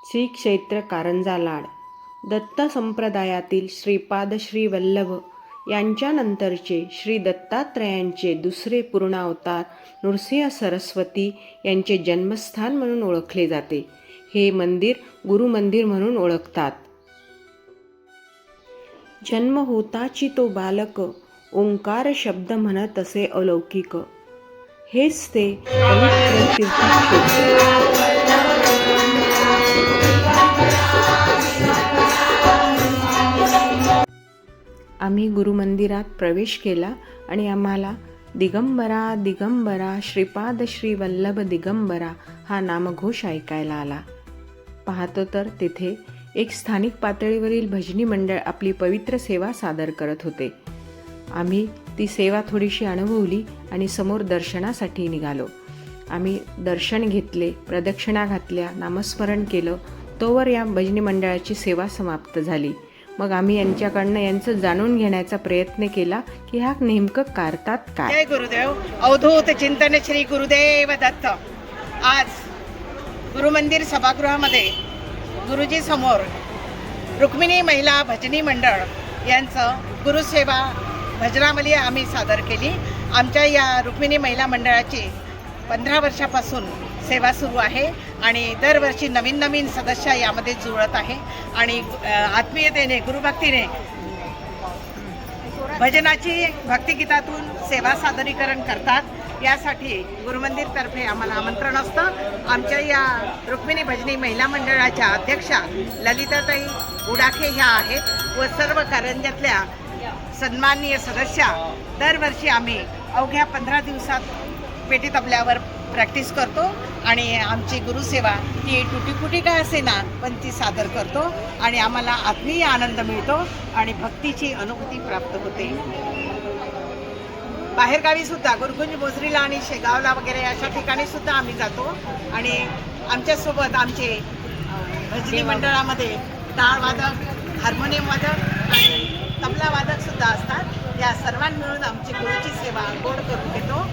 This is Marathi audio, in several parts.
श्री क्षेत्र कारंजा लाड दत्त संप्रदायातील श्रीपाद श्री वल्लभ यांच्यानंतरचे श्री दत्तात्रयांचे दुसरे पूर्ण अवतार नृसिंह सरस्वती यांचे जन्मस्थान म्हणून ओळखले जाते. हे मंदिर गुरुमंदिर म्हणून ओळखतात. जन्म होताची तो बालक ओंकार शब्द म्हणत असे अलौकिक. हेच ते पवित्र तीर्थक्षेत्र. आम्ही गुरुमंदिरात प्रवेश केला आणि आम्हाला दिगंबरा दिगंबरा श्रीपाद श्री वल्लभ दिगंबरा हा नामघोष ऐकायला आला. पाहतो तर तेथे एक स्थानिक पातळीवरील भजनी मंडळ आपली पवित्र सेवा सादर करत होते. आम्ही ती सेवा थोडीशी अनुभवली आणि समोर दर्शनासाठी निघालो. आम्ही दर्शन घेतले, प्रदक्षिणा घातल्या, नामस्मरण केलं. तोवर या भजनी मंडळाची सेवा समाप्त झाली. मग आम्ही यांचं जाणून घेण्याचा प्रयत्न केला की हा नेमकं करतात काय. जय गुरुदेव. अवधूत चिंतन श्री गुरुदेव दत्त. आज गुरुमंदिर सभागृहामध्ये गुरुजी समोर रुक्मिणी महिला भजनी मंडळ यांचं गुरुसेवा भजनावली आम्ही सादर केली. आमच्या या रुक्मिणी महिला मंडळाची 15 वर्षापासून सेवा सुरू आहे आणि दरवर्षी नवीन नवीन सदस्य यामध्ये जुळत आहे आणि आत्मीयतेने गुरुभक्तीने भजनाची भक्तिगीतातून सेवा सादरीकरण करतात. यासाठी गुरुमंदिरतर्फे आम्हाला आमंत्रण असतं. आमच्या या रुक्मिणी भजनी महिला मंडळाच्या अध्यक्षा ललिताताई उडाखे ह्या आहेत व सर्व कारंज्यातल्या सन्माननीय सदस्या. दरवर्षी आम्ही अवघ्या 15 दिवसात पेटी तबल्यावर प्रॅक्टिस करतो आणि आमची गुरुसेवा ही तुटीफुटी काय असेना पण ती सादर करतो आणि आम्हाला आत्मीय आनंद मिळतो आणि भक्तीची अनुभूती प्राप्त होते. बाहेरगावी सुद्धा गुरुकुंज मोजरीला आणि शेगावला वगैरे अशा ठिकाणी सुद्धा आम्ही जातो आणि आमच्यासोबत आमचे भजनी मंडळामध्ये टाळ वादक, हार्मोनियम वादक आणि तबला वादक सुद्धा असतात. या सर्वांनी मिळून आमची गुरुची सेवा गोड करून घेतो.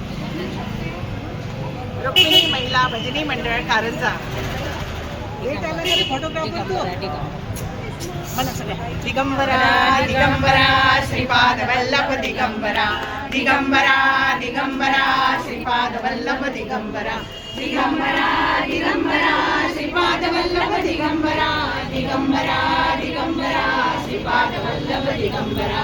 रुक्मिणी महिला भजनी मंडळ कारंजा. दिगंबरा दिगंबरा श्रीपाद वल्लभ दिगंबरा दिगंबरा दिगंबरा श्रीपाद वल्लभ दिगंबरा दिगंबरा दिगंबरा श्रीपाद वल्लभ दिगंबरा दिगंबरा दिगंबरा श्रीपाद वल्लभ दिगंबरा.